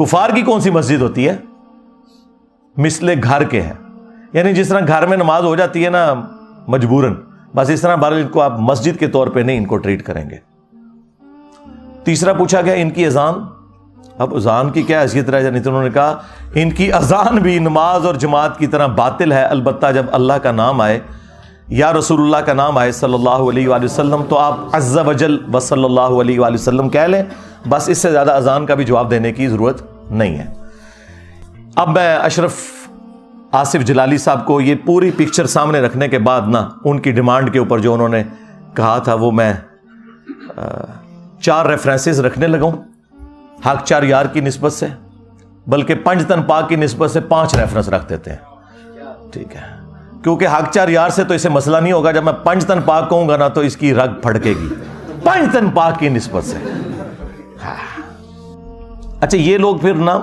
کفار کی کون سی مسجد ہوتی ہے؟ مثل گھر کے ہے، یعنی جس طرح گھر میں نماز ہو جاتی ہے نا مجبوراً، بس اس طرح بہرحال ان کو آپ مسجد کے طور پہ نہیں ان کو ٹریٹ کریں گے۔ تیسرا پوچھا گیا ان کی اذان، اب اذان کی کیا حیثیت رہ جانی؟ تو انہوں نے کہا ان کی اذان بھی نماز اور جماعت کی طرح باطل ہے، البتہ جب اللہ کا نام آئے یا رسول اللہ کا نام آئے صلی اللہ علیہ وآلہ وسلم تو آپ عز وجل و صلی اللہ علیہ وآلہ وسلم کہہ لیں، بس اس سے زیادہ اذان کا بھی جواب دینے کی ضرورت نہیں ہے۔ اب میں اشرف آصف جلالی صاحب کو یہ پوری پکچر سامنے رکھنے کے بعد نا ان کی ڈیمانڈ کے اوپر جو انہوں نے کہا تھا وہ میں 4 ریفرنسز رکھنے لگا ہوں حق 4 یار کی نسبت سے، بلکہ پنج تن پاک کی نسبت سے 5 ریفرنس رکھ دیتے ہیں، ٹھیک ہے؟ کیونکہ حق 4 یار سے تو اسے مسئلہ نہیں ہوگا، جب میں پنج تن پاک کہوں گا نا تو اس کی رگ پھڑکے گی، پنج تن پاک کی نسبت سے۔ اچھا یہ لوگ پھر نا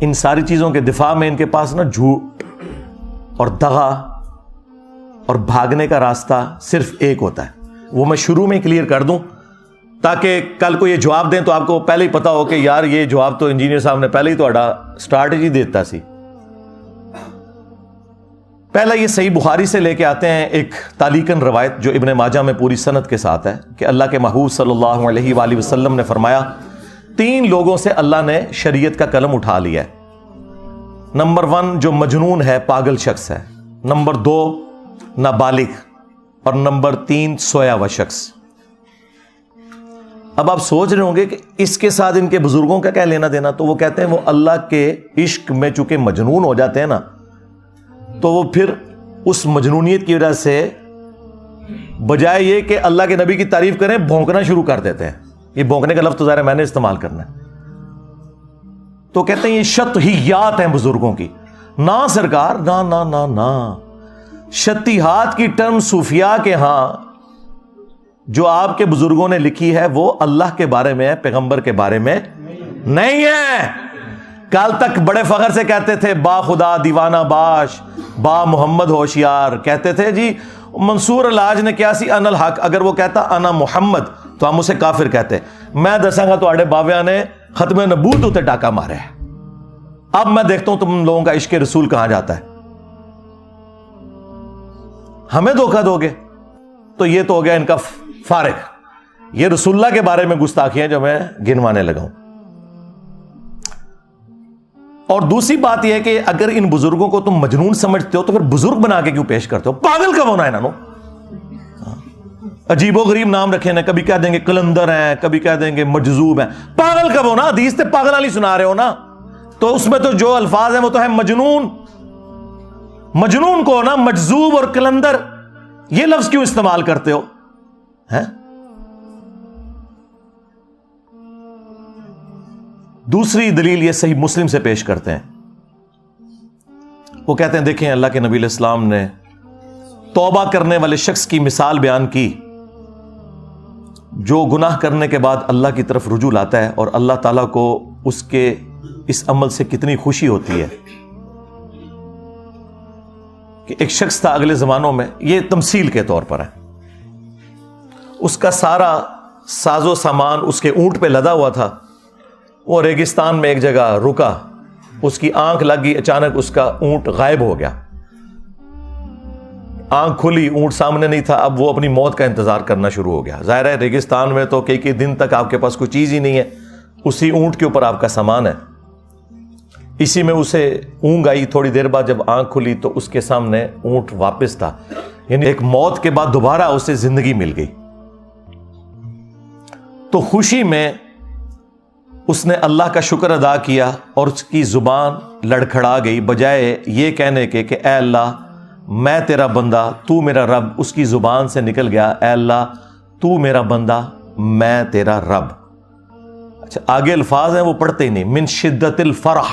ان ساری چیزوں کے دفاع میں ان کے پاس نا جھوٹ اور دغا اور بھاگنے کا راستہ صرف ایک ہوتا ہے، وہ میں شروع میں کلیئر کر دوں تاکہ کل کو یہ جواب دیں تو آپ کو پہلے ہی پتا ہو کہ یار یہ جواب تو انجینئر صاحب نے پہلے ہی تھوڑا سٹریٹجی دیتا سی۔ پہلا یہ صحیح بخاری سے لے کے آتے ہیں ایک تعلیقاً روایت جو ابن ماجہ میں پوری سند کے ساتھ ہے کہ اللہ کے محبوب صلی اللہ علیہ وآلہ وسلم نے فرمایا 3 لوگوں سے اللہ نے شریعت کا قلم اٹھا لیا ہے۔ نمبر 1 جو مجنون ہے، پاگل شخص ہے، نمبر 2 نابالغ، اور نمبر 3 سویا ہوا شخص۔ اب آپ سوچ رہے ہوں گے کہ اس کے ساتھ ان کے بزرگوں کا کیا لینا دینا؟ تو وہ کہتے ہیں وہ اللہ کے عشق میں چونکہ مجنون ہو جاتے ہیں نا تو وہ پھر اس مجنونیت کی وجہ سے بجائے یہ کہ اللہ کے نبی کی تعریف کریں بھونکنا شروع کر دیتے ہیں۔ یہ بھونکنے کا لفظ تو ظاہر ہے میں نے استعمال کرنا ہے، تو کہتے ہیں یہ شطحیات ہیں بزرگوں کی۔ نہ سرکار، نہ نہ نہ نہ، شطحیات کی ٹرم صوفیاء کے ہاں جو آپ کے بزرگوں نے لکھی ہے وہ اللہ کے بارے میں ہے، پیغمبر کے بارے میں نہیں ہے۔ کل تک بڑے فخر سے کہتے تھے با خدا دیوانہ باش، با محمد ہوشیار، کہتے تھے جی منصور الحاج نے کیا سی ان الحق، اگر وہ کہتا انا محمد تو ہم اسے کافر کہتے۔ میں دساں گا تو باویاں نے ختم نبوت ہوتے ڈاکہ مارے ہے۔ اب میں دیکھتا ہوں تم لوگوں کا عشق رسول کہاں جاتا ہے، ہمیں دھوکہ دو گے؟ تو یہ تو ہو گیا ان کا فارغ، یہ رسول اللہ کے بارے میں گستاخیاں جو میں گنوانے لگا ہوں۔ اور دوسری بات یہ ہے کہ اگر ان بزرگوں کو تم مجنون سمجھتے ہو تو پھر بزرگ بنا کے کیوں پیش کرتے ہو؟ پاگل کب ہونا ہے انہوں؟ عجیب و غریب نام رکھے نا، کبھی کہہ دیں گے کلندر ہیں، کبھی کہہ دیں گے مجذوب ہیں۔ پاگل کب ہونا؟ حدیث تے پاگل والی سنا رہے ہو نا، تو اس میں تو جو الفاظ ہیں وہ تو ہے مجنون۔ مجنون کو نا مجذوب اور کلندر یہ لفظ کیوں استعمال کرتے ہو؟ دوسری دلیل یہ صحیح مسلم سے پیش کرتے ہیں، وہ کہتے ہیں دیکھیں اللہ کے نبی علیہ السلام نے توبہ کرنے والے شخص کی مثال بیان کی جو گناہ کرنے کے بعد اللہ کی طرف رجوع لاتا ہے، اور اللہ تعالیٰ کو اس کے اس عمل سے کتنی خوشی ہوتی ہے کہ ایک شخص تھا اگلے زمانوں میں، یہ تمثیل کے طور پر ہے، اس کا سارا ساز و سامان اس کے اونٹ پہ لدا ہوا تھا، وہ ریگستان میں ایک جگہ رکا، اس کی آنکھ لگ گئی، اچانک اس کا اونٹ غائب ہو گیا، آنکھ کھلی، اونٹ سامنے نہیں تھا، اب وہ اپنی موت کا انتظار کرنا شروع ہو گیا۔ ظاہر ہے ریگستان میں تو کئی دن تک آپ کے پاس کوئی چیز ہی نہیں ہے، اسی اونٹ کے اوپر آپ کا سامان ہے، اسی میں اسے اونگ آئی، تھوڑی دیر بعد جب آنکھ کھلی تو اس کے سامنے اونٹ واپس تھا، یعنی ایک موت کے بعد دوبارہ اسے زندگی مل گئی۔ تو خوشی میں اس نے اللہ کا شکر ادا کیا اور اس کی زبان لڑکھڑا گئی، بجائے یہ کہنے کے کہ اے اللہ میں تیرا بندہ تو میرا رب، اس کی زبان سے نکل گیا اے اللہ تو میرا بندہ میں تیرا رب۔ اچھا آگے الفاظ ہیں وہ پڑھتے ہی نہیں، من شدت الفرح،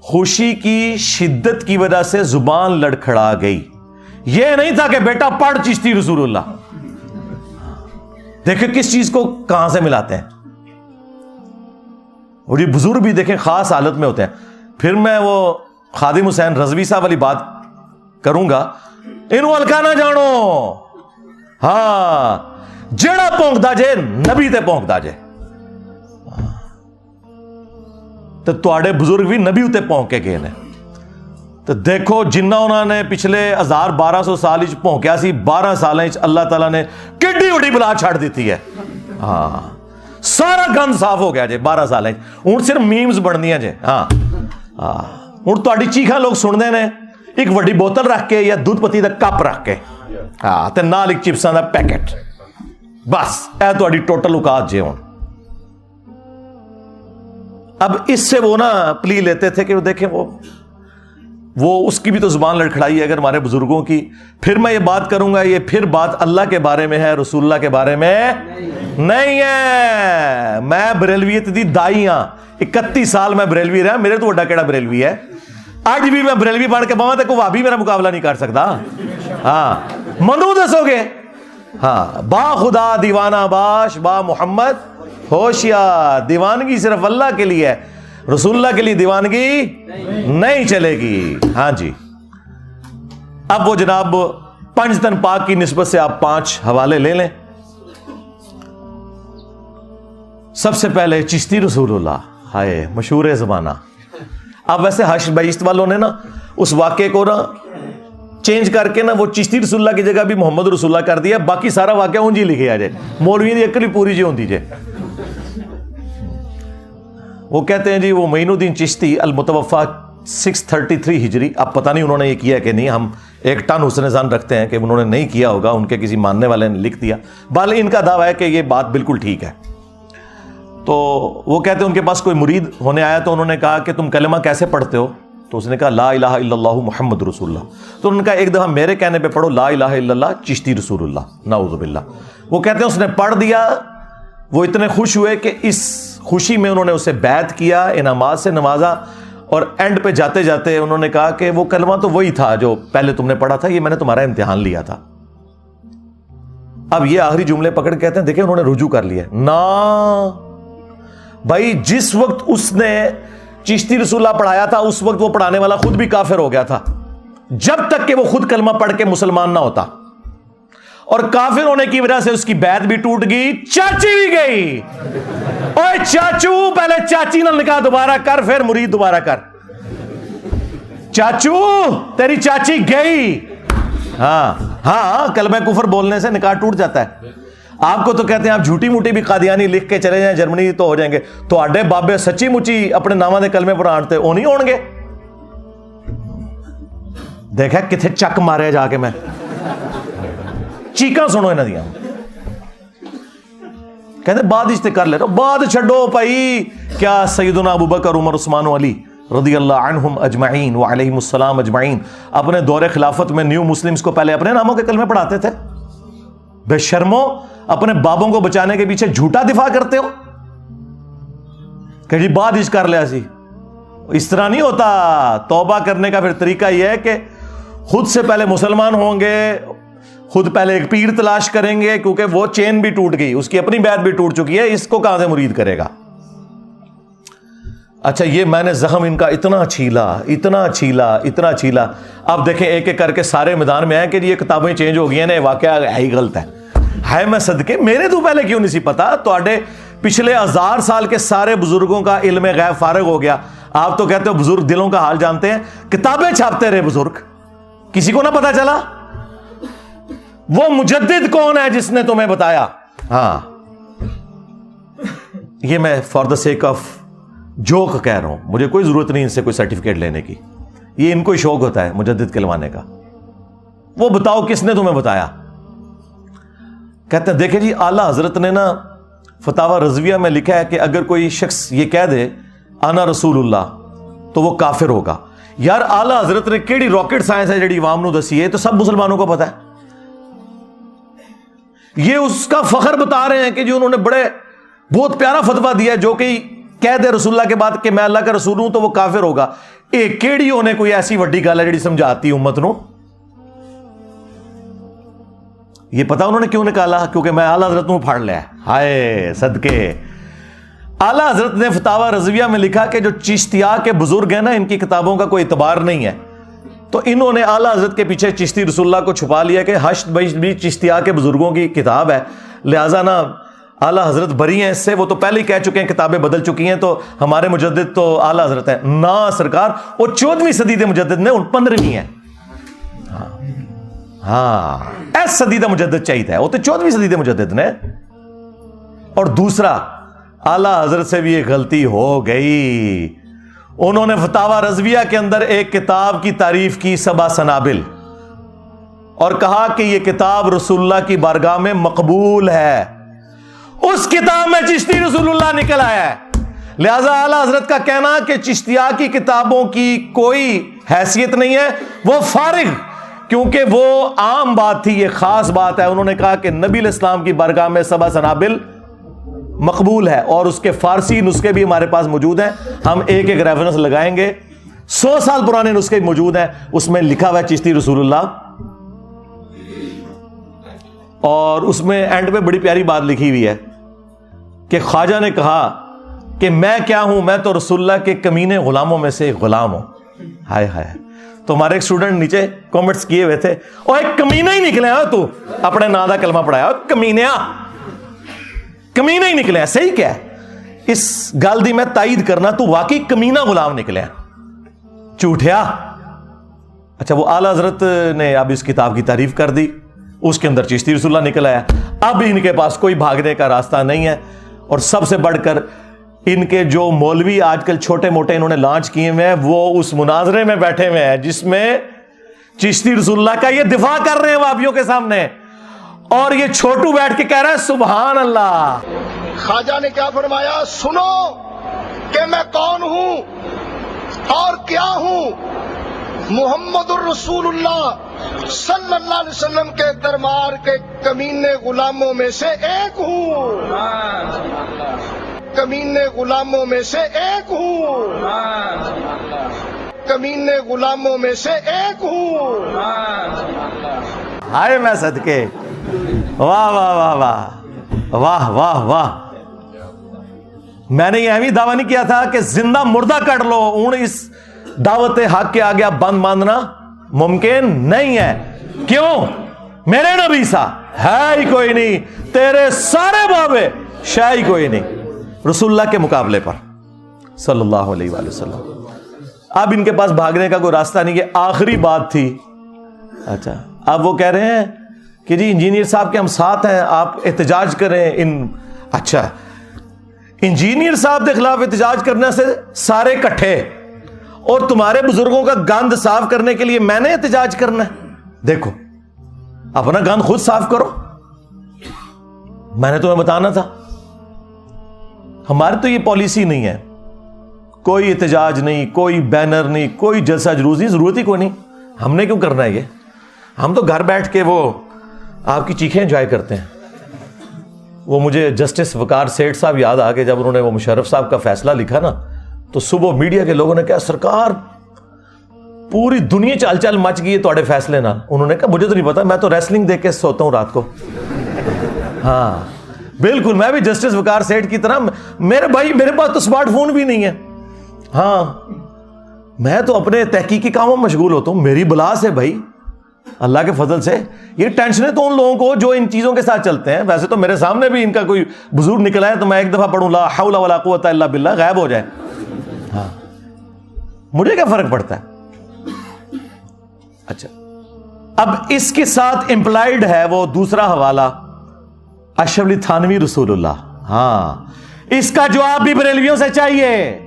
خوشی کی شدت کی وجہ سے زبان لڑکھڑا گئی، یہ نہیں تھا کہ بیٹا پڑھ چشتی رسول اللہ۔ دیکھیں کس چیز کو کہاں سے ملاتے ہیں، اور یہ بزرگ بھی دیکھیں خاص حالت میں ہوتے ہیں۔ پھر میں وہ خادم حسین رضوی صاحب والی بات کروں گا، انہوں ہلکا نہ جانو، ہاں جڑا پونکدا جے نبی تے پونکدا جے، تو تواڈے بزرگ بھی نبی اتے پونک کے گئے نے. تو دیکھو جنہ انہوں نے پچھلے 1200 سال پونکیا سی 12 سال اللہ تعالیٰ نے کیڈی وڈی بلا چھڑ دیتی ہے. ہاں سارا گند صاف ہو گیا جی 12 سال. ہوں صرف میمز بننیاں جی. ہاں ہوں تہاڈی چیخاں لوگ سنتے ہیں ایک وڈی بوتل رکھ کے یا دودھ پتی دا کپ رکھ کے ہاں تے نال ایک چپساں دا پیکٹ, بس اے تہاڈی ٹوٹل اوقات جی. ہوں اب اس سے وہ نا پلی لیتے تھے کہ وہ دیکھیں وہ اس کی بھی تو زبان لڑکھڑائی ہے اگر ہمارے بزرگوں کی. پھر میں یہ بات کروں گا, یہ پھر بات اللہ کے بارے میں ہے, رسول اللہ کے بارے میں نہیں ہے. میں بریلویت دی دائی ہاں, 31 سال میں بریلوی رہا, میرے تو وڈا کیڑا بریلوی ہے. اج بھی میں بریلوی بن کے باواں تے کوئی وہابی میرا مقابلہ نہیں کر سکتا. ہاں منو دسو گے. ہاں با خدا دیوانہ باش با محمد ہوشیار. دیوانگی صرف اللہ کے لیے ہے, رسول اللہ کے لیے دیوانگی نہیں چلے گی. ہاں جی اب وہ جناب 5 تن پاک کی نسبت سے آپ 5 حوالے لے لیں. سب سے پہلے چشتی رسول اللہ, ہائے مشہور زمانہ. اب ویسے حشر بیشت والوں نے نا اس واقعے کو نا چینج کر کے نا وہ چشتی رسول اللہ کی جگہ بھی محمد رسول اللہ کر دیا. باقی سارا واقعہ اونجی لکھے آ جائے, مولوی دی عقل پوری جی ہوندی جے. وہ کہتے ہیں جی وہ معین الدین چشتی المتوفا 633 ہجری. اب پتہ نہیں انہوں نے یہ کیا کہ نہیں, ہم 1 ٹن حسن ظن رکھتے ہیں کہ انہوں نے نہیں کیا ہوگا, ان کے کسی ماننے والے نے لکھ دیا. بال ان کا دعویٰ ہے کہ یہ بات بالکل ٹھیک ہے. تو وہ کہتے ہیں ان کے پاس کوئی مرید ہونے آیا تو انہوں نے کہا کہ تم کلمہ کیسے پڑھتے ہو؟ تو اس نے کہا لا الہ الا اللہ محمد رسول اللہ. تو انہوں نے کہا ایک دفعہ میرے کہنے پہ پڑھو لا الہ الا اللہ چشتی رسول اللہ. نعوذ باللہ. وہ کہتے ہیں اس نے پڑھ دیا, وہ اتنے خوش ہوئے کہ اس خوشی میں انہوں نے اسے بیعت کیا, انعامات سے نوازا, اور اینڈ پہ جاتے جاتے انہوں نے کہا کہ وہ کلمہ تو وہی تھا جو پہلے تم نے پڑھا تھا, یہ میں نے تمہارا امتحان لیا تھا. اب یہ آخری جملے پکڑ کے کہتے ہیں دیکھیں انہوں نے رجوع کر لیا. نا بھائی جس وقت اس نے چشتی رسول اللہ پڑھایا تھا اس وقت وہ پڑھانے والا خود بھی کافر ہو گیا تھا, جب تک کہ وہ خود کلمہ پڑھ کے مسلمان نہ ہوتا. اور کافر ہونے کی وجہ سے اس کی بیعت بھی ٹوٹ گئی, چاچی بھی گئی. اوے چاچو پہلے چاچی نہ نکاح دوبارہ کر, پھر مرید دوبارہ کر. چاچو تیری چاچی گئی. ہاں ہاں کلمہ کفر بولنے سے نکاح ٹوٹ جاتا ہے. آپ کو تو کہتے ہیں آپ جھوٹی موٹی بھی قادیانی لکھ کے چلے جائیں جرمنی تو ہو جائیں گے. تو آڈے بابے سچی مچی اپنے نامہ دے کلمے پڑھانتے وہ نہیں ہون گے. دیکھا کتھے چک مارے جا کے میں چیکاں سنو انہاں دیاں. کہتے بعد اس تے کر لے تو بعد چھڈو بھائی. کیا سیدنا ابوبکر عمر عثمان و علی رضی اللہ عنہم اجمعین وعلیہم السلام اجمعین اپنے دور خلافت میں نیو مسلمز کو پہلے اپنے ناموں کے کلمے پڑھاتے تھے؟ بے شرمو, اپنے بابوں کو بچانے کے پیچھے جھوٹا دفاع کرتے ہو کہ جی بعد اس کر لیا سی. اس طرح نہیں ہوتا. توبہ کرنے کا پھر طریقہ یہ ہے کہ خود سے پہلے مسلمان ہوں گے, خود پہلے ایک پیر تلاش کریں گے, کیونکہ وہ چین بھی ٹوٹ گئی, اس کی اپنی بیعت بھی ٹوٹ چکی ہے, اس کو کہاں سے مرید کرے گا. اچھا یہ میں نے زخم ان کا اتنا چھیلا اتنا چھیلا اتنا چھیلا. اب دیکھیں ایک ایک کر کے سارے میدان میں آئے کہ یہ کتابیں چینج ہو گئی ہیں, واقعہ ہے ہی غلط ہے. میں صدقے میرے تو پہلے کیوں نہیں سی پتا. تو پچھلے 1000 سال کے سارے بزرگوں کا علم غیب فارغ ہو گیا. آپ تو کہتے ہو بزرگ دلوں کا حال جانتے ہیں, کتابیں چھاپتے رہے بزرگ, کسی کو نہ پتا چلا. وہ مجدد کون ہے جس نے تمہیں بتایا؟ ہاں یہ میں for the sake of joke کہہ رہا ہوں, مجھے کوئی ضرورت نہیں ان سے کوئی سرٹیفکیٹ لینے کی. یہ ان کو شوق ہوتا ہے مجدد کہلوانے کا. وہ بتاؤ کس نے تمہیں بتایا؟ کہتے ہیں دیکھیں جی اعلیٰ حضرت نے نا فتاوی رضویہ میں لکھا ہے کہ اگر کوئی شخص یہ کہہ دے انا رسول اللہ تو وہ کافر ہوگا. یار اعلیٰ حضرت نے کیڑی راکٹ سائنس ہے جڑی عوام نو دسی ہے, تو سب مسلمانوں کو پتا ہے. یہ اس کا فخر بتا رہے ہیں کہ جو انہوں نے بہت پیارا فتویٰ دیا ہے, جو کہ کہہ دے رسول اللہ کے بعد کہ میں اللہ کا رسول ہوں تو وہ کافر ہوگا. ایک کیڑی ہونے کوئی ایسی وڈی گل ہے جڑی سمجھاتی امت نو. یہ پتا انہوں نے کیوں نکالا؟ کیونکہ میں اعلیٰ حضرت نو پھاڑ لیا. ہائے صدقے. اعلیٰ حضرت نے فتاوی رضویہ میں لکھا کہ جو چشتیہ کے بزرگ ہیں نا, ان کی کتابوں کا کوئی اعتبار نہیں ہے. تو انہوں نے اعلیٰ حضرت کے پیچھے چشتی رسول اللہ کو چھپا لیا کہ حشد بیشت بھی چشتیہ کے بزرگوں کی کتاب ہے, لہٰذا نا اعلیٰ حضرت بری ہیں اس سے، وہ تو پہلے ہی کہہ چکے ہیں کتابیں بدل چکی ہیں، تو ہمارے مجدد تو اعلیٰ حضرت ہیں نا سرکار، وہ 14ویں صدی دے مجدد نے، ان 15ویں ہیں. ہاں ایس صدی دا مجدد چاہیے، وہ تو 14ویں صدی دے مجدد نے. اور دوسرا اعلیٰ حضرت سے بھی یہ غلطی ہو گئی، انہوں نے فتاوی رضویہ کے اندر ایک کتاب کی تعریف کی 7 سنابل، اور کہا کہ یہ کتاب رسول اللہ کی بارگاہ میں مقبول ہے. اس کتاب میں چشتی رسول اللہ نکل آیا ہے. لہذا اعلیٰ حضرت کا کہنا کہ چشتیہ کی کتابوں کی کوئی حیثیت نہیں ہے، وہ فارغ، کیونکہ وہ عام بات تھی، یہ خاص بات ہے. انہوں نے کہا کہ نبی علیہ السلام کی بارگاہ میں 7 سنابل مقبول ہے، اور اس کے فارسی نسخے بھی ہمارے پاس موجود ہیں. ہم ایک ایک ریفرنس لگائیں گے، 100 سال پرانے نسخے موجود ہیں، اس میں لکھا ہوا ہے چشتی رسول اللہ. اور اس میں اینڈ پہ بڑی پیاری بات لکھی ہوئی ہے کہ خواجہ نے کہا کہ میں کیا ہوں، میں تو رسول اللہ کے کمینے غلاموں میں سے ایک غلام ہوں. ہائے ہائے. تو ہمارے ایک اسٹوڈنٹ نیچے کامنٹس کیے ہوئے تھے، اور ایک کمینہ ہی نکلے ہو تو، اپنے نا دا کلمہ پڑھایا، کمینہ کمینہ ہی نکلے. صحیح کیا ہے، اس گل دی میں تائید کرنا، تو واقعی کمینہ غلام نکلے، جھوٹیا. اچھا، وہ اعلیٰ حضرت نے اب اس کتاب کی تعریف کر دی، اس کے اندر چشتی رسول اللہ نکل آیا. اب ان کے پاس کوئی بھاگنے کا راستہ نہیں ہے. اور سب سے بڑھ کر ان کے جو مولوی آج کل چھوٹے موٹے انہوں نے لانچ کیے ہوئے ہیں، وہ اس مناظرے میں بیٹھے ہوئے ہیں جس میں چشتی رسول اللہ کا یہ دفاع کر رہے ہیں وہابیوں کے سامنے، اور یہ چھوٹو بیٹھ کے کہہ رہا ہے سبحان اللہ. خواجہ نے کیا فرمایا؟ سنو کہ میں کون ہوں اور کیا ہوں. محمد الرسول اللہ صلی اللہ علیہ وسلم کے دربار کے کمینے غلاموں میں سے ایک ہوں، کمینے غلاموں میں سے ایک ہوں، کمینے غلاموں میں سے ایک ہوں. ہائے میں صدقے، واہ واہ واہ واہ واہ واہ واہ. میں نے یہ بھی دعویٰ نہیں کیا تھا کہ زندہ مردہ کر لو، ہوں اس دعوت حق کے آگے بند باندھنا ممکن نہیں ہے. کیوں؟ میرے نبی سا ہے ہی کوئی نہیں، تیرے سارے بابے شاہ ہی کوئی نہیں رسول اللہ کے مقابلے پر صلی اللہ علیہ وآلہ وسلم. اب ان کے پاس بھاگنے کا کوئی راستہ نہیں. یہ آخری بات تھی. اچھا، اب وہ کہہ رہے ہیں کہ جی انجینئر صاحب کے ہم ساتھ ہیں، آپ احتجاج کریں. اچھا، انجینئر صاحب کے خلاف احتجاج کرنے سے سارے کٹھے، اور تمہارے بزرگوں کا گند صاف کرنے کے لیے میں نے احتجاج کرنا ہے؟ دیکھو، اپنا گند خود صاف کرو. میں نے تمہیں بتانا تھا. ہماری تو یہ پالیسی نہیں ہے، کوئی احتجاج نہیں، کوئی بینر نہیں، کوئی جلسہ جلوس نہیں، ضرورت ہی کوئی نہیں. ہم نے کیوں کرنا ہے یہ؟ ہم تو گھر بیٹھ کے وہ آپ کی چیخیں انجوائے کرتے ہیں. وہ مجھے جسٹس وقار سیٹھ صاحب یاد آ کے جب انہوں نے وہ مشرف صاحب کا فیصلہ لکھا نا، تو صبح میڈیا کے لوگوں نے کہا سرکار پوری دنیا چال چال مچ گئی ہے تھوڑے فیصلے نہ. انہوں نے کہا مجھے تو نہیں پتا، میں تو ریسلنگ دیکھ کے سوتا ہوں رات کو. ہاں بالکل، میں بھی جسٹس وقار سیٹھ کی طرح. میرے بھائی میرے پاس تو اسمارٹ فون بھی نہیں ہے. ہاں میں تو اپنے تحقیقی کاموں میں مشغول ہوتا ہوں. میری بلا سے بھائی اللہ کے فضل سے یہ ٹینشنیں تو ان لوگوں کو جو ان چیزوں کے ساتھ چلتے ہیں. ویسے تو میرے سامنے بھی ان کا کوئی بزرگ نکلا ہے تو میں ایک دفعہ پڑھوں لا حول ولا قوت الا باللہ، غائب ہو جائے. ہاں مجھے کیا فرق پڑتا ہے. اچھا، اب اس کے ساتھ امپلائڈ ہے وہ دوسرا حوالہ اشرف علی تھانوی رسول اللہ. ہاں اس کا جواب بھی بریلویوں سے چاہیے.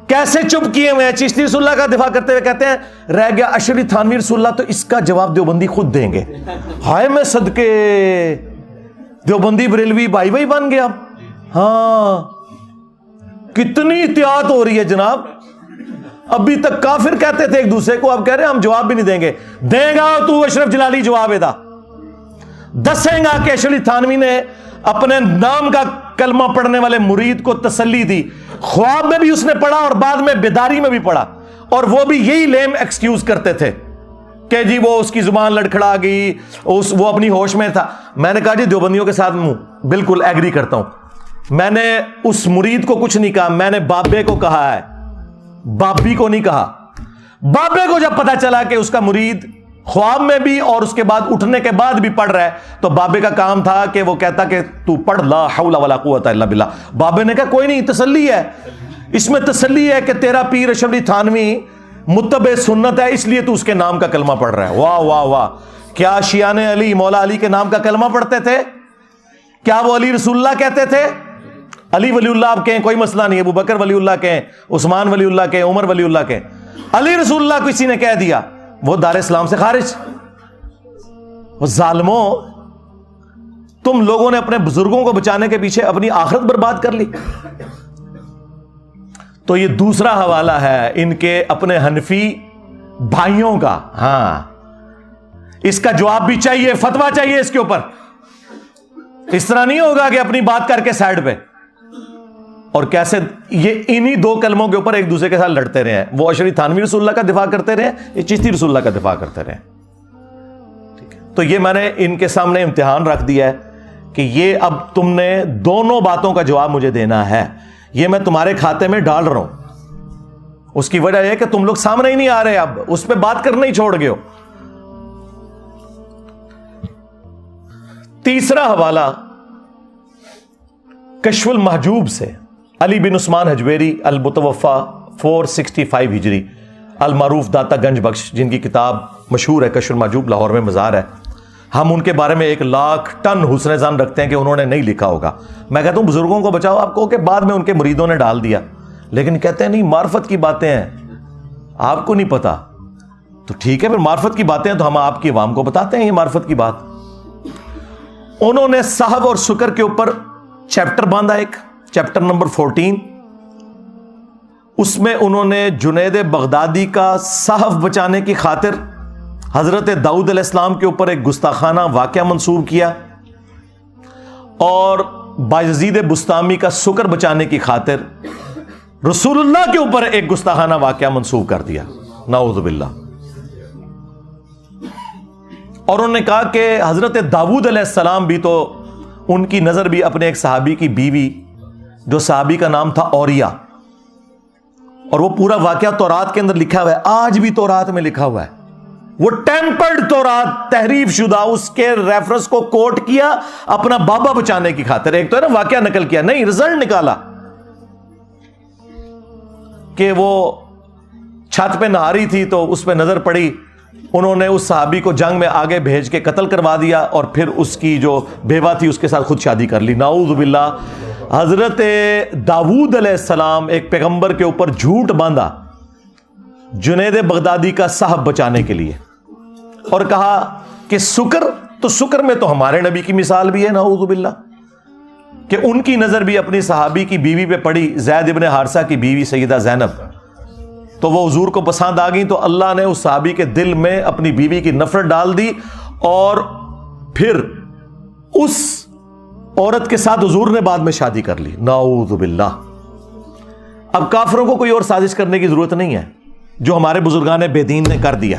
کیسے چپ کیے ہوئے ہیں؟ چشتی رسول اللہ کا دفاع کرتے ہوئے کہتے ہیں رہ گیا اشرف علی تھانوی رسول اللہ، تو اس کا جواب دیوبندی خود دیں گے. ہائے میں صدقے، دیوبندی بریلوی بھائی بھائی بن گیا. ہاں کتنی احتیاط ہو رہی ہے جناب. ابھی تک کافر کہتے تھے ایک دوسرے کو، اب کہہ رہے ہیں ہم جواب بھی نہیں دیں گے. دے گا تو اشرف جلالی جواب ادا دسیں گا کہ اشرف علی تھانوی نے اپنے نام کا کلمہ پڑھنے والے مرید کو تسلی دی. خواب میں بھی اس نے پڑھا اور بعد میں بیداری میں بھی پڑھا، اور وہ بھی یہی لیم ایکسکیوز کرتے تھے کہ جی وہ اس کی زبان لڑکھڑا گئی، وہ اپنی ہوش میں تھا. میں نے کہا جی دیوبندیوں کے ساتھ بالکل ایگری کرتا ہوں. میں نے اس مرید کو کچھ نہیں کہا، میں نے بابے کو کہا ہے، بابی کو نہیں کہا. بابے کو جب پتا چلا کہ اس کا مرید خواب میں بھی اور اس کے بعد اٹھنے کے بعد بھی پڑھ رہا ہے. تو بابے کا کام تھا کہ وہ کہتا کہ تو پڑھ لا حول ولا قوت الا باللہ. بابے نے کہا کوئی نہیں, تسلی ہے, اس میں تسلی ہے کہ تیرا پیر اشرف علی تھانوی متبع سنت ہے, اس لیے تو اس کے نام کا کلمہ پڑھ رہا ہے. واہ واہ واہ. کیا شیعان علی مولا علی کے نام کا کلمہ پڑھتے تھے؟ کیا وہ علی رسول اللہ کہتے تھے؟ علی ولی اللہ آپ کہیں کوئی مسئلہ نہیں, ابو بکر ولی اللہ کہیں, عثمان ولی اللہ کہیں, عمر ولی اللہ کہیں, علی رسول اللہ کو کسی نے کہہ دیا وہ دار اسلام سے خارج. وہ ظالموں, تم لوگوں نے اپنے بزرگوں کو بچانے کے پیچھے اپنی آخرت برباد کر لی. تو یہ دوسرا حوالہ ہے ان کے اپنے حنفی بھائیوں کا. ہاں, اس کا جواب بھی چاہیے, فتویٰ چاہیے اس کے اوپر. اس طرح نہیں ہوگا کہ اپنی بات کر کے سائڈ پہ. اور کیسے یہ انہی دو کلموں کے اوپر ایک دوسرے کے ساتھ لڑتے رہے ہیں. وہ اشرف تھانوی رسول اللہ کا دفاع کرتے رہے, یہ چشتی رسول اللہ کا دفاع کرتے رہے. ٹھیک ہے, تو یہ میں نے ان کے سامنے امتحان رکھ دیا ہے کہ یہ اب تم نے دونوں باتوں کا جواب مجھے دینا ہے. یہ میں تمہارے کھاتے میں ڈال رہا ہوں. اس کی وجہ یہ کہ تم لوگ سامنے ہی نہیں آ رہے, اب اس پہ بات کرنا ہی چھوڑ گئے ہو. تیسرا حوالہ کشف المحجوب سے, علی بن عثمان حجویری المتوفا 465 ہجری, المعروف داتا گنج بخش, جن کی کتاب مشہور ہے کشف المحجوب, لاہور میں مزار ہے. ہم ان کے بارے میں 1,00,000 ٹن حسن ظن رکھتے ہیں کہ انہوں نے نہیں لکھا ہوگا. میں کہتا ہوں بزرگوں کو بچاؤ, آپ کو کہ بعد میں ان کے مریدوں نے ڈال دیا, لیکن کہتے ہیں نہیں معرفت کی باتیں ہیں, آپ کو نہیں پتا. تو ٹھیک ہے, پھر معرفت کی باتیں ہیں تو ہم آپ کی عوام کو بتاتے ہیں یہ معرفت کی بات. انہوں نے صحب اور شکر کے اوپر چیپٹر باندھا, ایک چیپٹر نمبر 14. اس میں انہوں نے جنید بغدادی کا صحف بچانے کی خاطر حضرت داؤد علیہ السلام کے اوپر ایک گستاخانہ واقعہ منسوب کیا, اور بایزید بستامی کا شکر بچانے کی خاطر رسول اللہ کے اوپر ایک گستاخانہ واقعہ منسوب کر دیا. نعوذ باللہ. اور انہوں نے کہا کہ حضرت داؤد علیہ السلام بھی تو, ان کی نظر بھی اپنے ایک صحابی کی بیوی, جو صحابی کا نام تھا اوریا, اور وہ پورا واقعہ تورات کے اندر لکھا ہوا ہے, آج بھی تورات میں لکھا ہوا ہے. وہ ٹیمپرڈ تورات, تحریف شدہ, اس کے ریفرنس کو کوٹ کیا اپنا بابا بچانے کی خاطر. ایک تو ہے نا واقعہ نقل کیا, نہیں رزلٹ نکالا کہ وہ چھت پہ نہا رہی تھی تو اس پہ نظر پڑی, انہوں نے اس صحابی کو جنگ میں آگے بھیج کے قتل کروا دیا, اور پھر اس کی جو بیوہ تھی اس کے ساتھ خود شادی کر لی. نعوذ باللہ. حضرت داؤد علیہ السلام ایک پیغمبر کے اوپر جھوٹ باندھا جنید بغدادی کا صحف بچانے کے لیے, اور کہا کہ شکر, تو شکر میں تو ہمارے نبی کی مثال بھی ہے. نعوذ باللہ. کہ ان کی نظر بھی اپنی صحابی کی بیوی پہ پڑی, زید ابن حارثہ کی بیوی سیدہ زینب, تو وہ حضور کو پسند آ گئی, تو اللہ نے اس صحابی کے دل میں اپنی بیوی کی نفرت ڈال دی, اور پھر اس عورت کے ساتھ حضور نے بعد میں شادی کر لی. نعوذ باللہ. اب کافروں کو کوئی اور سازش کرنے کی ضرورت نہیں ہے, جو ہمارے بزرگان بے دین نے کر دیا.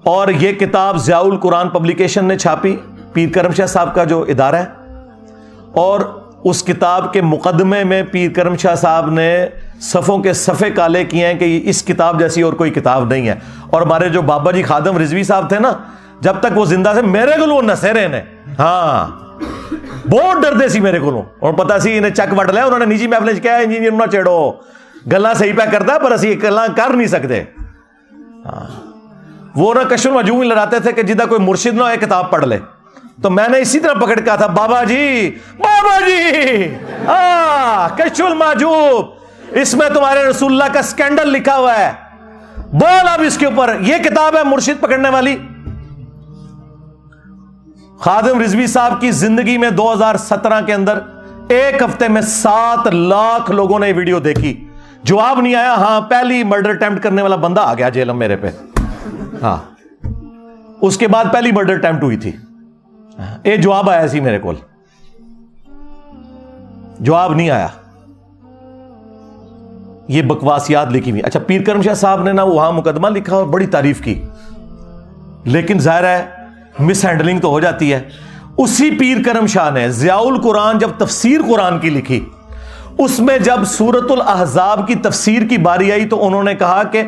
اور یہ کتاب ضیاء القرآن پبلیکیشن نے چھاپی, پیر کرم شاہ صاحب کا جو ادارہ ہے, اور اس کتاب کے مقدمے میں پیر کرم شاہ صاحب نے صفوں کے صفحے کالے کیے ہیں کہ اس کتاب جیسی اور کوئی کتاب نہیں ہے. اور ہمارے جو بابا جی خادم رضوی صاحب تھے نا, جب تک وہ زندہ تھے میرے کو نسیرے نے, ہاں بہت ڈردے سی میرے کو, اور پتا سی انہیں چک وٹ لیا, انہوں نے نجی محفل کیا انجینئر نہ چیڑو, گلا صحیح پہ کرتا پر اسی گلا کر نہیں سکتے. ہاں, وہ نہ کشف المحجوب میں لڑاتے تھے کہ جدہ کوئی مرشد نہ ہو کتاب پڑھ لے. تو میں نے اسی طرح پکڑ کہا تھا, بابا جی کشف المحجوب, اس میں تمہارے رسول اللہ کا سکینڈل لکھا ہوا ہے, بول اب اس کے اوپر, یہ کتاب ہے مرشد پکڑنے والی. خادم رضوی صاحب کی زندگی میں 2017 کے اندر ایک ہفتے میں 7 لاکھ لوگوں نے ویڈیو دیکھی, جواب نہیں آیا. ہاں, پہلی مرڈر اٹیمپٹ کرنے والا بندہ آ گیا جیل میں میرے پہ. ہاں, اس کے بعد پہلی مرڈر اٹیمپٹ ہوئی تھی, یہ جواب آیا سی میرے کو, جواب نہیں آیا. یہ بکواسیات لکھی ہوئی. اچھا, پیر کرم شاہ صاحب نے نا وہاں مقدمہ لکھا اور بڑی تعریف کی, لیکن ظاہر ہے مس ہینڈلنگ تو ہو جاتی ہے. اسی پیر کرم شاہ نے ضیاء القرآن جب تفسیر قرآن کی لکھی, اس میں جب سورۃ الاحزاب کی تفسیر کی باری آئی تو انہوں نے کہا کہ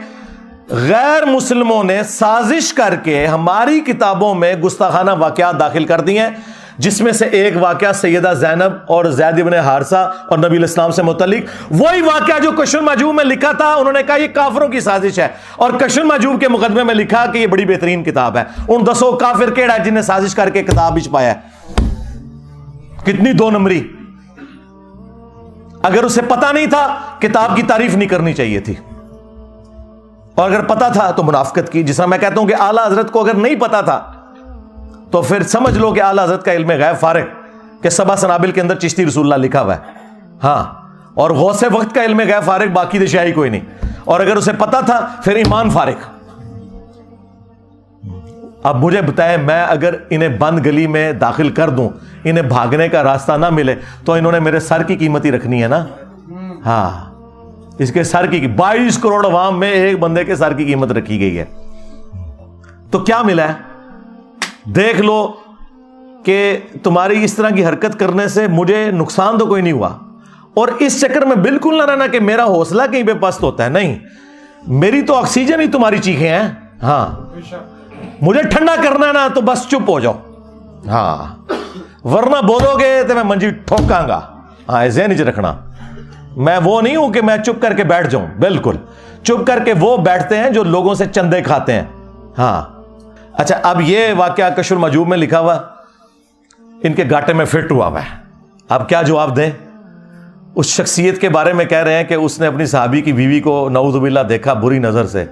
غیر مسلموں نے سازش کر کے ہماری کتابوں میں گستاخانہ واقعات داخل کر دی ہیں، جس میں سے ایک واقعہ سیدہ زینب اور زید بن حارثہ اور نبی علیہ السلام سے متعلق، وہی واقعہ جو کشف المحجوب میں لکھا تھا انہوں نے کہا یہ کافروں کی سازش ہے، اور کشف المحجوب کے مقدمے میں لکھا کہ یہ بڑی بہترین کتاب ہے۔ ان 10 کافر کیڑا ہے جن نے سازش کر کے کتاب بھی چھپایا ہے؟ کتنی 2 نمبری! اگر اسے پتا نہیں تھا کتاب کی تعریف نہیں کرنی چاہیے تھی، اور اگر پتا تھا تو منافقت کی۔ جس طرح میں کہتا ہوں کہ اعلیٰ حضرت کو اگر نہیں پتا تھا تو پھر سمجھ لو کہ اعلیٰ حضرت کا علم غیب فارغ، کہ سبع سنابل کے اندر چشتی رسول اللہ لکھا ہوا ہے، ہاں، اور غوث وقت کا علم غیب فارغ، باقی دشائی کوئی نہیں۔ اور اگر اسے پتا تھا پھر ایمان فارغ۔ اب مجھے بتائیں، میں اگر انہیں بند گلی میں داخل کر دوں، انہیں بھاگنے کا راستہ نہ ملے، تو انہوں نے میرے سر کی قیمت ہی رکھنی ہے نا؟ ہاں، اس کے سر کی 22 کروڑ عوام میں ایک بندے کے سر کی قیمت رکھی گئی ہے۔ تو کیا ملا ہے؟ دیکھ لو کہ تمہاری اس طرح کی حرکت کرنے سے مجھے نقصان تو کوئی نہیں ہوا، اور اس چکر میں بالکل نہ رہنا کہ میرا حوصلہ کہیں پہ پست ہوتا ہے، نہیں، میری تو آکسیجن ہی تمہاری چیخیں ہیں۔ ہاں، مجھے ٹھنڈا کرنا ہے نا تو بس چپ ہو جاؤ، ہاں، ورنہ بولو گے تو میں منجی ٹھوکاں گا۔ ہاں، ذہن وچ رکھنا، میں وہ نہیں ہوں کہ میں چپ کر کے بیٹھ جاؤں، بالکل چپ کر کے وہ بیٹھتے ہیں جو لوگوں سے چندے کھاتے ہیں۔ ہاں، اچھا، اب یہ واقعہ کشف المحجوب میں لکھا ہوا ان کے گاٹے میں فٹ ہوا ہے، اب کیا جواب دیں؟ اس شخصیت کے بارے میں کہہ رہے ہیں کہ اس نے اپنی صحابی کی بیوی کو نعوذ باللہ دیکھا بری نظر سے،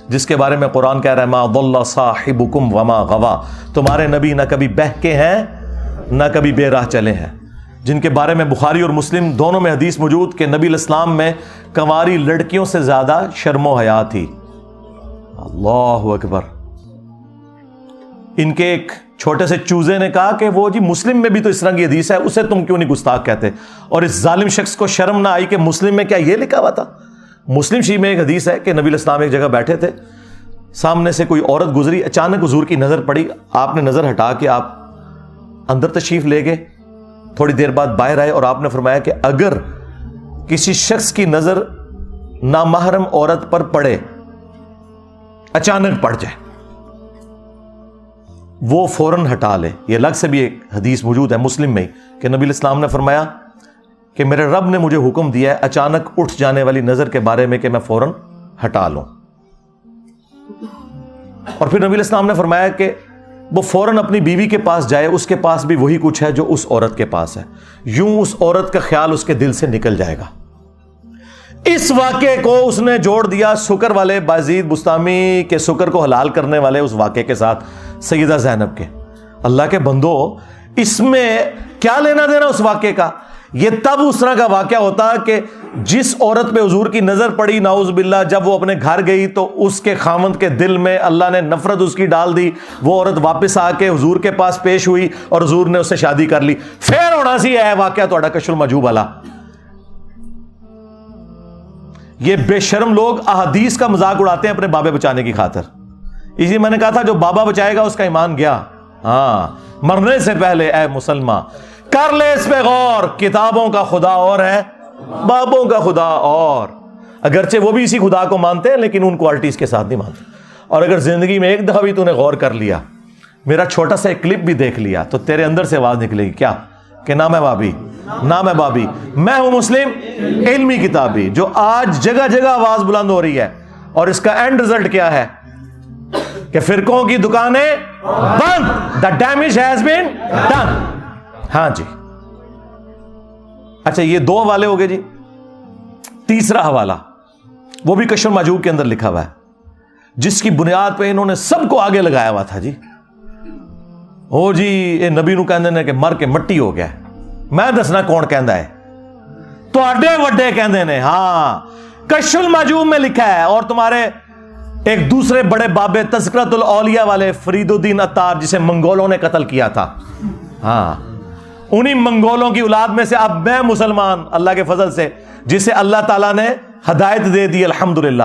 جس کے بارے میں قرآن کہہ رہا ہے ما ضل صاحبکم وما غوا، تمہارے نبی نہ کبھی بہکے ہیں نہ کبھی بے راہ چلے ہیں، جن کے بارے میں بخاری اور مسلم دونوں میں حدیث موجود کہ نبی علیہ السلام میں کنواری لڑکیوں سے زیادہ شرم و حیا تھی۔ اللہ اکبر! ان کے ایک چھوٹے سے چوزے نے کہا کہ وہ جی مسلم میں بھی تو اس طرح کی حدیث ہے، اسے تم کیوں نہیں گستاخ کہتے؟ اور اس ظالم شخص کو شرم نہ آئی کہ مسلم میں کیا یہ لکھا ہوا تھا؟ مسلم شریف میں ایک حدیث ہے کہ نبی علیہ السلام ایک جگہ بیٹھے تھے، سامنے سے کوئی عورت گزری، اچانک حضور کی نظر پڑی، آپ نے نظر ہٹا کے آپ اندر تشریف لے گئے، تھوڑی دیر بعد باہر آئے اور آپ نے فرمایا کہ اگر کسی شخص کی نظر نامحرم عورت پر پڑے، اچانک پڑ جائے، وہ فوراً ہٹا لے۔ یہ الگ سے بھی ایک حدیث موجود ہے مسلم میں کہ نبی علیہ السلام نے فرمایا کہ میرے رب نے مجھے حکم دیا ہے اچانک اٹھ جانے والی نظر کے بارے میں کہ میں فوراً ہٹا لوں۔ اور پھر نبی علیہ السلام نے فرمایا کہ وہ فوراً اپنی بیوی کے پاس جائے، اس کے پاس بھی وہی کچھ ہے جو اس عورت کے پاس ہے، یوں اس عورت کا خیال اس کے دل سے نکل جائے گا۔ اس واقعے کو اس نے جوڑ دیا سکر والے بازید بستامی کے سکر کو حلال کرنے والے اس واقعے کے ساتھ، سیدہ زینب کے۔ اللہ کے بندو، اس میں کیا لینا دینا اس واقعے کا؟ یہ تب اس طرح کا واقعہ ہوتا کہ جس عورت پہ حضور کی نظر پڑی نعوذ باللہ، جب وہ اپنے گھر گئی تو اس کے خاوند کے دل میں اللہ نے نفرت اس کی ڈال دی، وہ عورت واپس آ کے حضور کے پاس پیش ہوئی اور حضور نے اس سے شادی کر لی۔ پھر ہونا سی ہے واقعہ تھوڑا کشف المحجوب والا۔ یہ بے شرم لوگ احادیث کا مذاق اڑاتے ہیں اپنے بابے بچانے کی خاطر، اس لیے میں نے کہا تھا جو بابا بچائے گا اس کا ایمان گیا۔ ہاں، مرنے سے پہلے اے مسلمان کر لے اس پہ غور، کتابوں کا خدا اور ہے، بابوں کا خدا اور۔ اگرچہ وہ بھی اسی خدا کو مانتے ہیں لیکن ان کوالٹیز کے ساتھ نہیں مانتے۔ اور اگر زندگی میں ایک دفعہ بھی تو نے غور کر لیا، میرا چھوٹا سا ایک کلپ بھی دیکھ لیا، تو تیرے اندر سے آواز نکلے گی کیا کہ نام ہے بابی، نام ہے بابی، میں ہوں مسلم علمی کتابی، جو آج جگہ جگہ آواز بلند ہو رہی ہے۔ اور اس کا اینڈ رزلٹ کیا ہے کہ فرقوں کی دکانیں بند، the damage has been done۔ ہاں جی، اچھا یہ 2 حوالے ہو گئے جی۔ تیسرا حوالہ وہ بھی کشف المحجوب کے اندر لکھا ہوا ہے، جس کی بنیاد پہ انہوں نے سب کو آگے لگایا ہوا تھا جی۔ او جی اے نبی نو کہندے نے کہ مر کے مٹی ہو گیا، میں دسنا کون کہندا ہے، تواڈے وڈے کہندے نے۔ ہاں، کشف المحجوب میں لکھا ہے۔ اور تمہارے ایک دوسرے بڑے بابے تذکرۃ الاولیاء والے فرید الدین عطار، جسے منگولوں نے قتل کیا تھا، ہاں، انہی منگولوں کی اولاد میں سے اب میں مسلمان اللہ کے فضل سے، جسے اللہ تعالیٰ نے ہدایت دے دی الحمدللہ،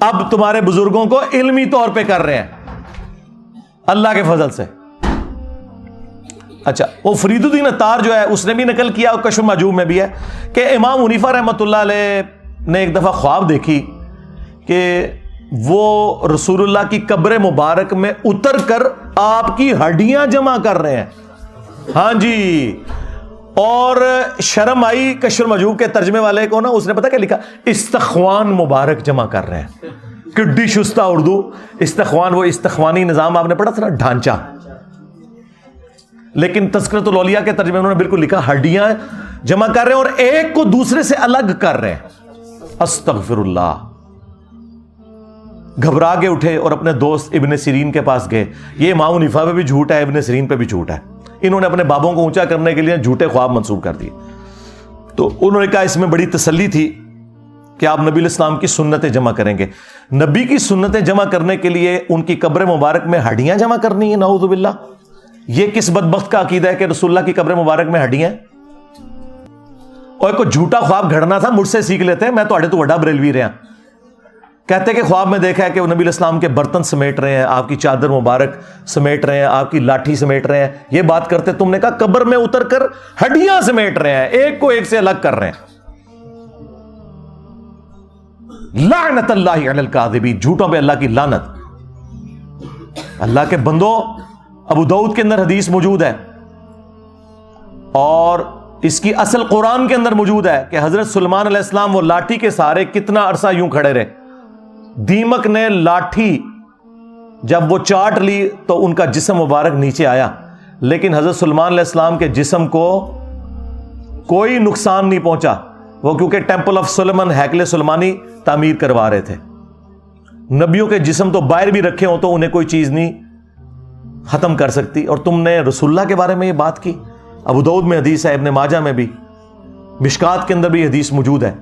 اب تمہارے بزرگوں کو علمی طور پہ کر رہے ہیں اللہ کے فضل سے۔ اچھا، وہ فرید الدین عطار جو ہے اس نے بھی نقل کیا، اور کشف المحجوب میں بھی ہے کہ امام حنیفہ رحمۃ اللہ علیہ نے ایک دفعہ خواب دیکھی کہ وہ رسول اللہ کی قبر مبارک میں اتر کر آپ کی ہڈیاں جمع کر رہے ہیں. ہاں جی. اور شرم آئی کشف المحجوب کے ترجمے والے کو نا, اس نے پتا کیا لکھا, استخوان مبارک جمع کر رہے ہیں. کڈی شستہ اردو. استخوان وہ استخوانی نظام آپ نے پڑھا تھا نا, ڈھانچہ. لیکن تذکرۃ الاولیاء کے ترجمے میں انہوں نے بالکل لکھا ہڈیاں جمع کر رہے ہیں اور ایک کو دوسرے سے الگ کر رہے ہیں. استغفر اللہ. گھبرا کے اٹھے اور اپنے دوست ابن سیرین کے پاس گئے. یہ امام حنیفہ پہ بھی جھوٹ ہے, ابن سیرین پہ بھی جھوٹ ہے. انہوں نے اپنے بابوں کو اونچا کرنے کے لیے جھوٹے خواب منسوب کر دیے. تو انہوں نے کہا اس میں بڑی تسلی تھی کہ آپ نبی الاسلام کی سنتیں جمع کریں گے. نبی کی سنتیں جمع کرنے کے لیے ان کی قبر مبارک میں ہڈیاں جمع کرنی ہے, نعوذ باللہ. یہ کس بدبخت کا عقیدہ ہے کہ رسول اللہ کی قبر مبارک میں ہڈیاں. اور کوئی جھوٹا خواب گھڑنا تھا, مجھ سے سیکھ لیتے ہیں, میں تو وڈا بریلوی رہا. کہتے کہ خواب میں دیکھا ہے کہ وہ نبی الاسلام کے برتن سمیٹ رہے ہیں, آپ کی چادر مبارک سمیٹ رہے ہیں, آپ کی لاٹھی سمیٹ رہے ہیں. یہ بات کرتے تم نے کہا قبر میں اتر کر ہڈیاں سمیٹ رہے ہیں, ایک کو ایک سے الگ کر رہے ہیں. لعنت اللہ علی الکاذبین, جھوٹوں پہ اللہ کی لعنت. اللہ کے بندو, ابو داؤد کے اندر حدیث موجود ہے اور اس کی اصل قرآن کے اندر موجود ہے کہ حضرت سلیمان علیہ السلام وہ لاٹھی کے سہارے کتنا عرصہ یوں کھڑے رہے. دیمک نے لاٹھی جب وہ چاٹ لی تو ان کا جسم مبارک نیچے آیا, لیکن حضرت سلیمان علیہ السلام کے جسم کو کوئی نقصان نہیں پہنچا. وہ کیونکہ ٹیمپل آف سلیمان, ہیکل سلیمانی تعمیر کروا رہے تھے. نبیوں کے جسم تو باہر بھی رکھے ہوں تو انہیں کوئی چیز نہیں ختم کر سکتی, اور تم نے رسول اللہ کے بارے میں یہ بات کی. ابو داؤد میں حدیث ہے, ابن ماجہ میں بھی, مشکات کے اندر بھی حدیث موجود ہے.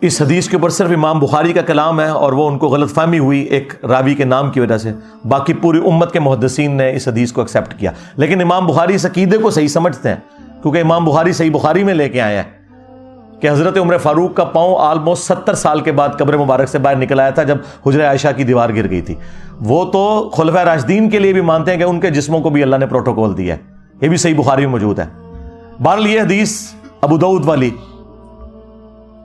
اس حدیث کے اوپر صرف امام بخاری کا کلام ہے اور وہ ان کو غلط فہمی ہوئی ایک راوی کے نام کی وجہ سے. باقی پوری امت کے محدثین نے اس حدیث کو ایکسیپٹ کیا, لیکن امام بخاری اس عقیدے کو صحیح سمجھتے ہیں کیونکہ امام بخاری صحیح بخاری میں لے کے آیا ہے کہ حضرت عمر فاروق کا پاؤں آلموسٹ 70 سال کے بعد قبر مبارک سے باہر نکل آیا تھا جب حجرہ عائشہ کی دیوار گر گئی تھی. وہ تو خلفائے راشدین کے لیے بھی مانتے ہیں کہ ان کے جسموں کو بھی اللہ نے پروٹوکول دیا ہے. یہ بھی صحیح بخاری میں موجود ہے. بہرحال یہ حدیث ابو داؤد والی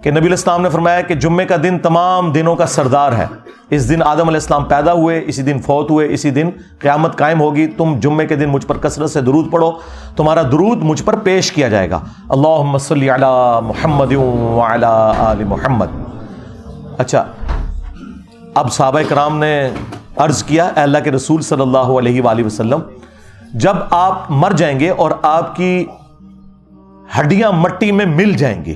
کہ نبی الاسلام نے فرمایا کہ جمعے کا دن تمام دنوں کا سردار ہے. اس دن آدم علیہ السلام پیدا ہوئے, اسی دن فوت ہوئے, اسی دن قیامت قائم ہوگی. تم جمعے کے دن مجھ پر کثرت سے درود پڑھو, تمہارا درود مجھ پر پیش کیا جائے گا. اللہم صلی علی محمد وعلی آل محمد. اچھا, اب صحابہ کرام نے عرض کیا, اے اللہ کے رسول صلی اللہ علیہ وآلہ وسلم, جب آپ مر جائیں گے اور آپ کی ہڈیاں مٹی میں مل جائیں گی,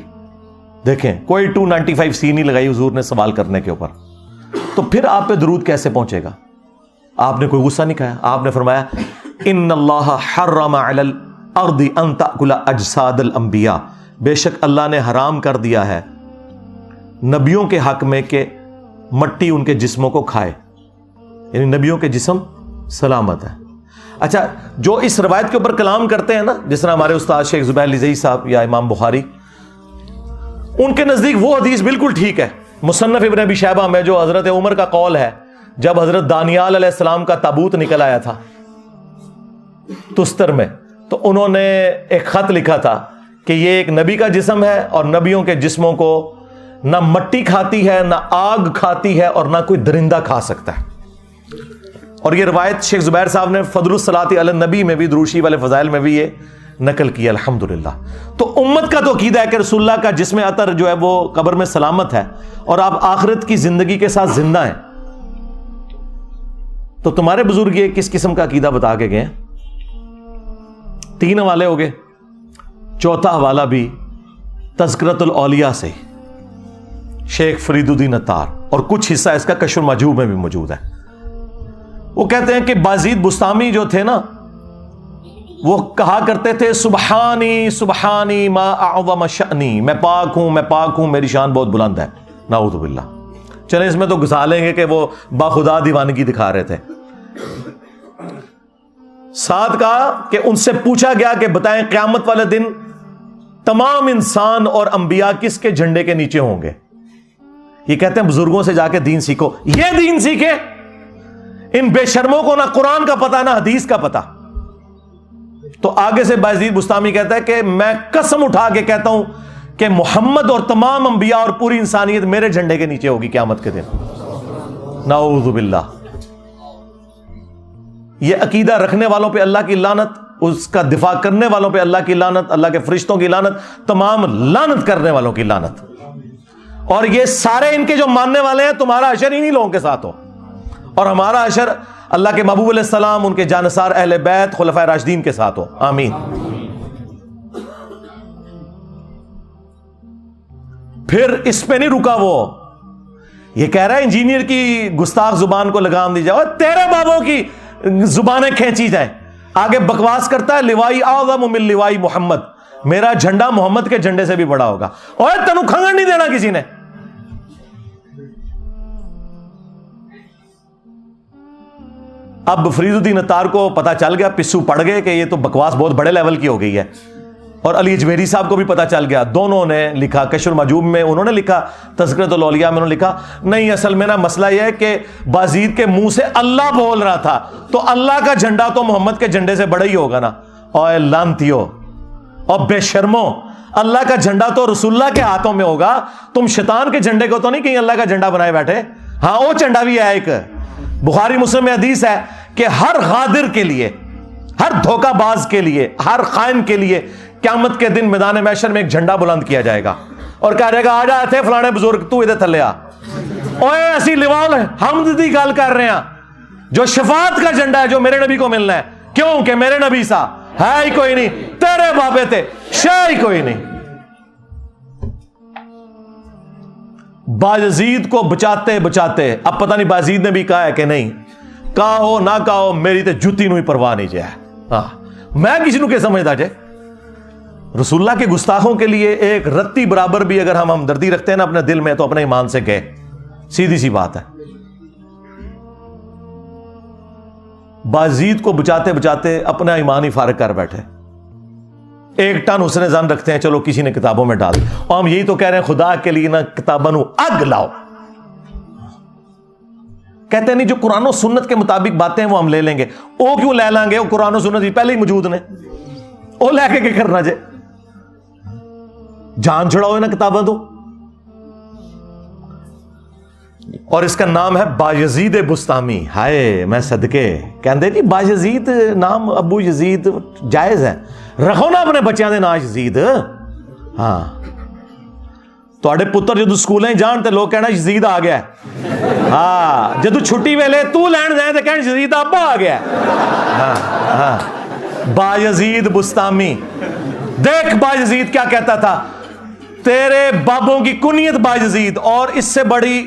دیکھیں کوئی 295 سی نہیں لگائی حضور نے سوال کرنے کے اوپر, تو پھر آپ پہ درود کیسے پہنچے گا؟ آپ نے کوئی غصہ نہیں کھایا. آپ نے فرمایا ان اللہ حرم علی الارض ان تأکل اجساد الانبیاء, بے شک اللہ نے حرام کر دیا ہے نبیوں کے حق میں کہ مٹی ان کے جسموں کو کھائے, یعنی نبیوں کے جسم سلامت ہے. اچھا, جو اس روایت کے اوپر کلام کرتے ہیں نا, جس طرح ہمارے استاد شیخ زبیر لزئی صاحب یا امام بخاری, ان کے نزدیک وہ حدیث بالکل ٹھیک ہے. مصنف ابن ابی شیبہ میں جو حضرت عمر کا قول ہے, جب حضرت دانیال علیہ السلام کا تابوت نکل آیا تھا تستر میں, تو انہوں نے ایک خط لکھا تھا کہ یہ ایک نبی کا جسم ہے اور نبیوں کے جسموں کو نہ مٹی کھاتی ہے, نہ آگ کھاتی ہے, اور نہ کوئی درندہ کھا سکتا ہے. اور یہ روایت شیخ زبیر صاحب نے فضل الصلاۃ علی النبی میں بھی, دروشی والے فضائل میں بھی یہ نقل کیا الحمدللہ. تو امت کا تو عقیدہ ہے کہ رسول اللہ کا جسم اطہر جو ہے وہ قبر میں سلامت ہے اور آپ آخرت کی زندگی کے ساتھ زندہ ہیں. تو تمہارے بزرگ یہ کس قسم کا عقیدہ بتا کے گئے؟ 3 حوالے ہو گئے. چوتھا حوالہ بھی تذکرۃ الاولیاء سے شیخ فرید الدین عطار, اور کچھ حصہ اس کا کشف المحجوب میں بھی موجود ہے. وہ کہتے ہیں کہ بازید بستامی جو تھے نا, وہ کہا کرتے تھے سبحانی سبحانی ما اعظم شأنی, میں پاک ہوں, میں پاک ہوں, میری شان بہت بلند ہے. نعوذ باللہ. چلیں اس میں تو گھسا لیں گے کہ وہ باخدا دیوانگی دکھا رہے تھے. ساتھ کہا کہ ان سے پوچھا گیا کہ بتائیں قیامت والے دن تمام انسان اور انبیاء کس کے جھنڈے کے نیچے ہوں گے؟ یہ کہتے ہیں بزرگوں سے جا کے دین سیکھو. یہ دین سیکھے, ان بے شرموں کو نہ قرآن کا پتہ نہ حدیث کا پتہ. تو آگے سے بازید بستامی کہتا ہے کہ میں قسم اٹھا کے کہتا ہوں کہ محمد اور تمام انبیاء اور پوری انسانیت میرے جھنڈے کے نیچے ہوگی قیامت کے دن. نعوذ باللہ. یہ عقیدہ رکھنے والوں پہ اللہ کی لعنت, اس کا دفاع کرنے والوں پہ اللہ کی لعنت, اللہ کے فرشتوں کی لعنت, تمام لعنت کرنے والوں کی لعنت. اور یہ سارے ان کے جو ماننے والے ہیں, تمہارا حشر انہی لوگوں کے ساتھ ہو, اور ہمارا حشر اللہ کے محبوب علیہ السلام, ان کے جانثار اہل بیت خلفائے راشدین کے ساتھ ہو. آمین. پھر اس پہ نہیں رکا, وہ یہ کہہ رہا ہے انجینئر کی گستاخ زبان کو لگام دی جائے, اور تیرے بابوں کی زبانیں کھینچی جائیں. آگے بکواس کرتا ہے لوائی اعظم من لوائی محمد, میرا جھنڈا محمد کے جھنڈے سے بھی بڑا ہوگا. اور تینوں کھنگن نہیں دینا کسی نے. اب فرید الدین اتار کو پتا چل گیا, پسو پڑ گئے کہ یہ تو بکواس بہت بڑے لیول کی ہو گئی ہے, اور علی اجمیری صاحب کو بھی پتا چل گیا. دونوں نے لکھا, کشف المحجوب میں انہوں نے لکھا, تذکرۃ الاولیاء میں انہوں نے لکھا, نہیں اصل میں نا مسئلہ یہ ہے کہ بازید کے منہ سے اللہ بول رہا تھا, تو اللہ کا جھنڈا تو محمد کے جھنڈے سے بڑا ہی ہوگا نا. اور لانتیو اور بے شرمو, اللہ کا جھنڈا تو رسول اللہ کے ہاتھوں میں ہوگا, تم شیطان کے جھنڈے کو تو نہیں کہیں اللہ کا جھنڈا بنائے بیٹھے. ہاں وہ جھنڈا بھی ہے ایک, بخاری مسلم میں حدیث ہے کہ ہر غادر کے لیے, ہر دھوکہ باز کے لیے, ہر خائن کے لیے قیامت کے دن میدان محشر میں ایک جھنڈا بلند کیا جائے گا, اور کہا جائے گا آ جا تھے فلانے بزرگ, تو ادھر تھلے آ. اوے ایسی لیوال حمد دی گل کر رہے ہیں, جو شفاعت کا جھنڈا ہے جو میرے نبی کو ملنا ہے. کیوں کہ میرے نبی سا ہے ہی کوئی نہیں, تیرے بابے تھے شے ہی کوئی نہیں. باجزید کو بچاتے بچاتے, اب پتہ نہیں باجزید نے بھی کہا ہے کہ نہیں, کہا ہو نہ کہا ہو میری تے جتی نو ہی پرواہ نہیں جائے. ہاں میں کسی نو کہ سمجھتا جائے. رسول اللہ کے گستاخوں کے لیے ایک رتی برابر بھی اگر ہم ہمدردی رکھتے ہیں نا اپنے دل میں, تو اپنے ایمان سے گئے, سیدھی سی بات ہے. باجزید کو بچاتے بچاتے اپنا ایمان ہی فارغ کر بیٹھے. ایک ٹن حسن ظن رکھتے ہیں, چلو کسی نے کتابوں میں ڈال, اور ہم یہی تو کہہ رہے ہیں خدا کے لیے نا کتابوں نو اگ لاؤ. کہتے ہیں نہیں جو قرآن و سنت کے مطابق باتیں ہیں وہ ہم لے لیں گے. وہ کیوں لے لیں گے, وہ قرآن و سنت پہلے ہی موجود نے, وہ لے کے کیا کرنا جائے. جان چھڑاؤ نا کتابیں تو. اور اس کا نام ہے باجزید بستامی. ہائے میں صدقے, کہندے جی باجزید نام ابو یزید جائز ہے, رکھو نا اپنے بچیاں دے نام یزید. ہاں تواڈے پتر جدو سکولیں جان تے لوگ کہنا یزید آ گیا ہے. ہاں جدو چھٹی ویلے تو لین جائیں تے کہنا یزید ابا آ گیا ہے. ہاں ہاں باجزید بستامی. دیکھ باجزید کیا کہتا تھا, تیرے بابوں کی کنیت باجزید, اور اس سے بڑی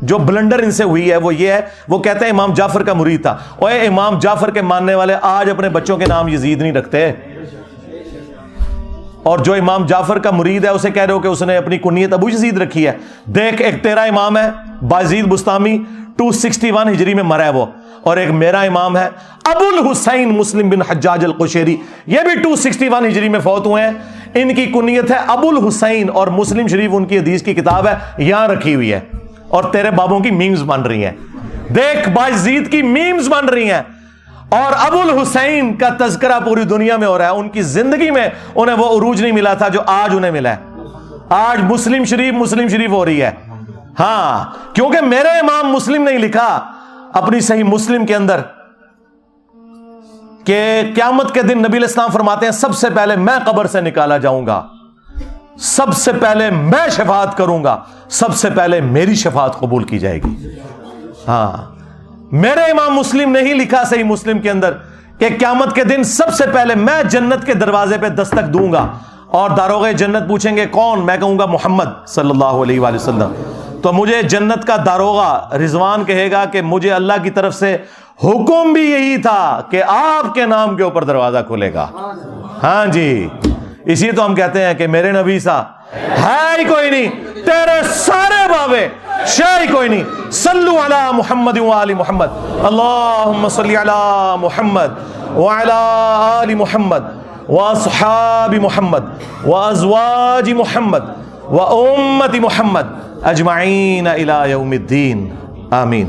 جو بلنڈر ان سے ہوئی ہے وہ یہ ہے, وہ کہتے ہیں امام جعفر کا مرید تھا. اور امام جعفر کے ماننے والے آج اپنے بچوں کے نام یزید نہیں رکھتے, اور جو امام جعفر کا مرید ہے اسے کہہ رہے ہو کہ اس نے اپنی کنیت ابو یزید رکھی ہے. دیکھ ایک تیرا امام ہے باجزید بستامی 261 ہجری میں مرا ہے وہ, اور ایک میرا امام ہے ابو الحسین مسلم بن حجاج القشیری, یہ بھی 261 ہجری میں فوت ہوئے ہیں. ان کی کنیت ہے ابو الحسین, اور مسلم شریف ان کی حدیث کی کتاب ہے یہاں رکھی ہوئی ہے, اور تیرے بابوں کی میمز بن رہی ہیں. دیکھ باجزید کی میمز بن رہی ہیں, اور ابو الحسین کا تذکرہ پوری دنیا میں ہو رہا ہے. ان کی زندگی میں انہیں وہ عروج نہیں ملا تھا جو آج انہیں ملا ہے. آج مسلم شریف ہو رہی ہے. ہاں کیونکہ میرے امام مسلم نے لکھا اپنی صحیح مسلم کے اندر کہ قیامت کے دن نبی علیہ السلام فرماتے ہیں سب سے پہلے میں قبر سے نکالا جاؤں گا, سب سے پہلے میں شفاعت کروں گا, سب سے پہلے میری شفاعت قبول کی جائے گی. ہاں میرے امام مسلم نے ہی لکھا صحیح مسلم کے اندر کہ قیامت کے دن سب سے پہلے میں جنت کے دروازے پہ دستک دوں گا, اور داروغے جنت پوچھیں گے کون, میں کہوں گا محمد صلی اللہ علیہ وآلہ وسلم. تو مجھے جنت کا داروغہ رضوان کہے گا کہ مجھے اللہ کی طرف سے حکم بھی یہی تھا کہ آپ کے نام کے اوپر دروازہ کھلے گا. ہاں جی, اسی تو ہم کہتے ہیں کہ میرے نبی سا ہے ہی کوئی نہیں, تیرے سارے بابے شے ہی کوئی نہیں. صلو علی محمد و آل محمد, اللہم صلی علی محمد وعلی آل محمد واصحاب محمد وازواج محمد وامت محمد اجمعین الی یوم الدین. آمین.